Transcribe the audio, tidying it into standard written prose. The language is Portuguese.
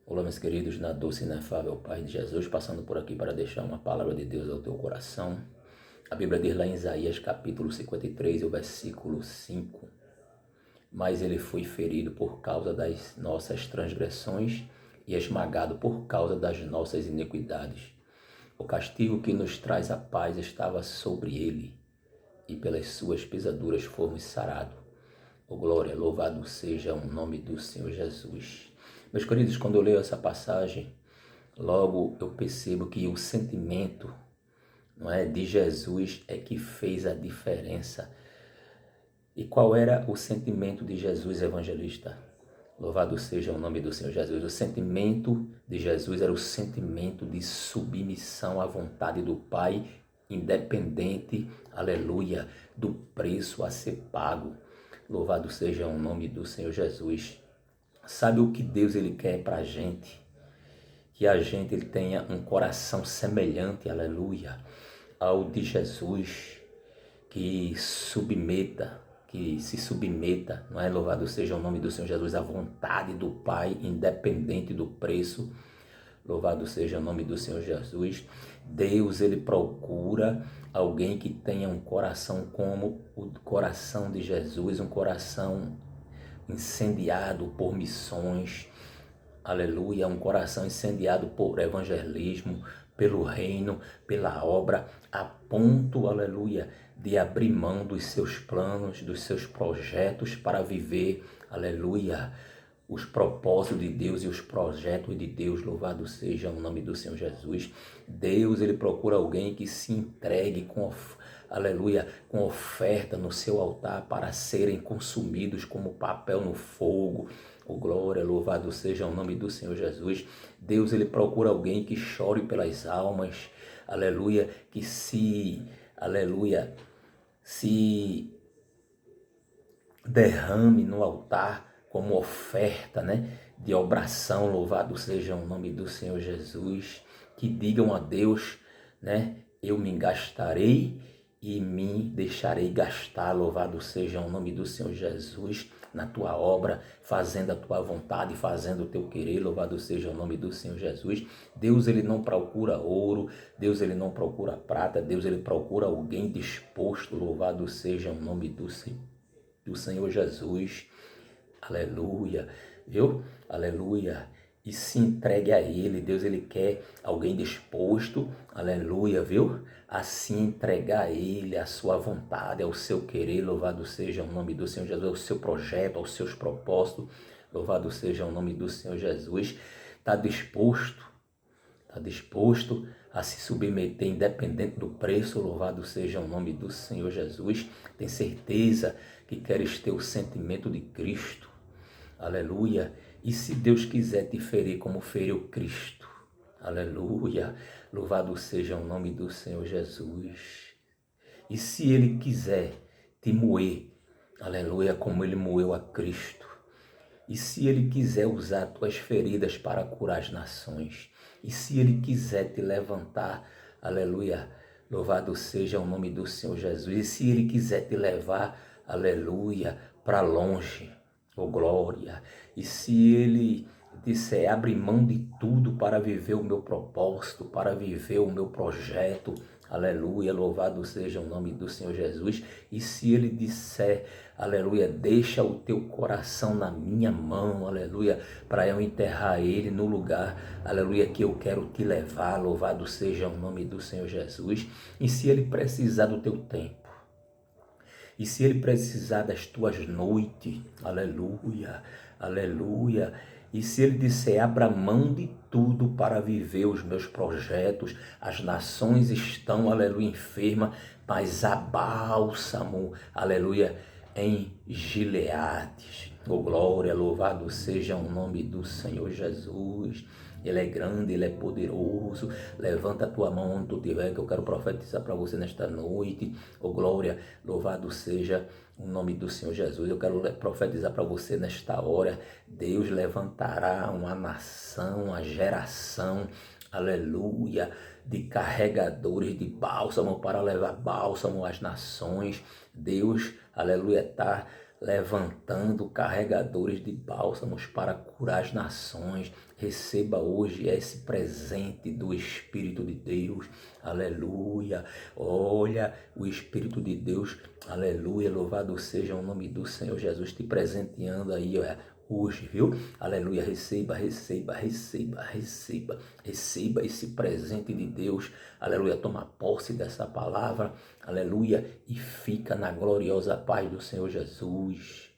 Olá, meus queridos, na doce e inefável Pai de Jesus, passando por aqui para deixar uma palavra de Deus ao teu coração. A Bíblia diz lá em Isaías capítulo 53, o versículo 5: Mas ele foi ferido por causa das nossas transgressões e esmagado por causa das nossas iniquidades. O castigo que nos traz a paz estava sobre ele, e pelas suas pisaduras fomos sarados. Oh, glória, louvado seja o nome do Senhor Jesus. Meus queridos, quando eu leio essa passagem, logo eu percebo que o sentimento, não é, de Jesus é que fez a diferença. E qual era o sentimento de Jesus, evangelista? Louvado seja o nome do Senhor Jesus. O sentimento de Jesus era o sentimento de submissão à vontade do Pai, independente, aleluia, do preço a ser pago. Louvado seja o nome do Senhor Jesus. Sabe o que Deus ele quer para a gente? Que a gente ele tenha um coração semelhante, aleluia, ao de Jesus, que se submeta, não é? Louvado seja o nome do Senhor Jesus, à vontade do Pai, independente do preço. Louvado seja o nome do Senhor Jesus. Deus, ele procura alguém que tenha um coração como o coração de Jesus, um coração incendiado por missões, aleluia, um coração incendiado por evangelismo, pelo reino, pela obra, a ponto, aleluia, de abrir mão dos seus planos, dos seus projetos para viver, aleluia, os propósitos de Deus e os projetos de Deus. Louvado seja o nome do Senhor Jesus. Deus, ele procura alguém que se entregue com, aleluia, com oferta no seu altar para serem consumidos como papel no fogo. Oh, glória, louvado seja o nome do Senhor Jesus. Deus, ele procura alguém que chore pelas almas, aleluia, que aleluia, se derrame no altar como oferta, né, de obração. Louvado seja o nome do Senhor Jesus. Que digam a Deus, né, eu me gastarei e me deixarei gastar. Louvado seja o nome do Senhor Jesus, na tua obra, fazendo a tua vontade, fazendo o teu querer. Louvado seja o nome do Senhor Jesus. Deus, ele não procura ouro, Deus, ele não procura prata, Deus, ele procura alguém disposto. Louvado seja o nome do Senhor Jesus, aleluia, viu? Aleluia. E se entregue a Ele. Deus, ele quer alguém disposto, aleluia, viu? A se entregar a Ele, a sua vontade, ao seu querer. Louvado seja o nome do Senhor Jesus, ao seu projeto, aos seus propósitos. Louvado seja o nome do Senhor Jesus. Está disposto a se submeter independente do preço. Louvado seja o nome do Senhor Jesus. Tem certeza que queres ter o sentimento de Cristo, aleluia. E se Deus quiser te ferir como feriu Cristo, aleluia, louvado seja o nome do Senhor Jesus. E se Ele quiser te moer, aleluia, como Ele moeu a Cristo. E se Ele quiser usar tuas feridas para curar as nações, e se Ele quiser te levantar, aleluia, louvado seja o nome do Senhor Jesus. E se Ele quiser te levar, aleluia, para longe, oh glória. E se Ele disser, abre mão de tudo para viver o meu propósito, para viver o meu projeto, aleluia, louvado seja o nome do Senhor Jesus. E se Ele disser, aleluia, deixa o teu coração na minha mão, aleluia, para eu enterrar ele no lugar, aleluia, que eu quero te levar, louvado seja o nome do Senhor Jesus. E se Ele precisar do teu tempo, e se Ele precisar das tuas noites, aleluia, aleluia. E se Ele disser, abra mão de tudo para viver os meus projetos, as nações estão, aleluia, enfermas, mas há bálsamo, aleluia, em Gileades. Oh, glória, louvado seja o nome do Senhor Jesus. Ele é grande, Ele é poderoso. Levanta a tua mão onde tu estiver, que eu quero profetizar para você nesta noite. Oh, glória, louvado seja o nome do Senhor Jesus. Eu quero profetizar para você nesta hora. Deus levantará uma nação, uma geração, aleluia, de carregadores de bálsamo para levar bálsamo às nações. Deus, aleluia, está, levantando carregadores de bálsamos para curar as nações. Receba hoje esse presente do Espírito de Deus, aleluia. Olha, o Espírito de Deus, aleluia, louvado seja o nome do Senhor Jesus, te presenteando aí, olha, hoje, viu? Aleluia, receba, receba, receba, receba, receba esse presente de Deus, aleluia, toma posse dessa palavra, aleluia, e fica na gloriosa paz do Senhor Jesus.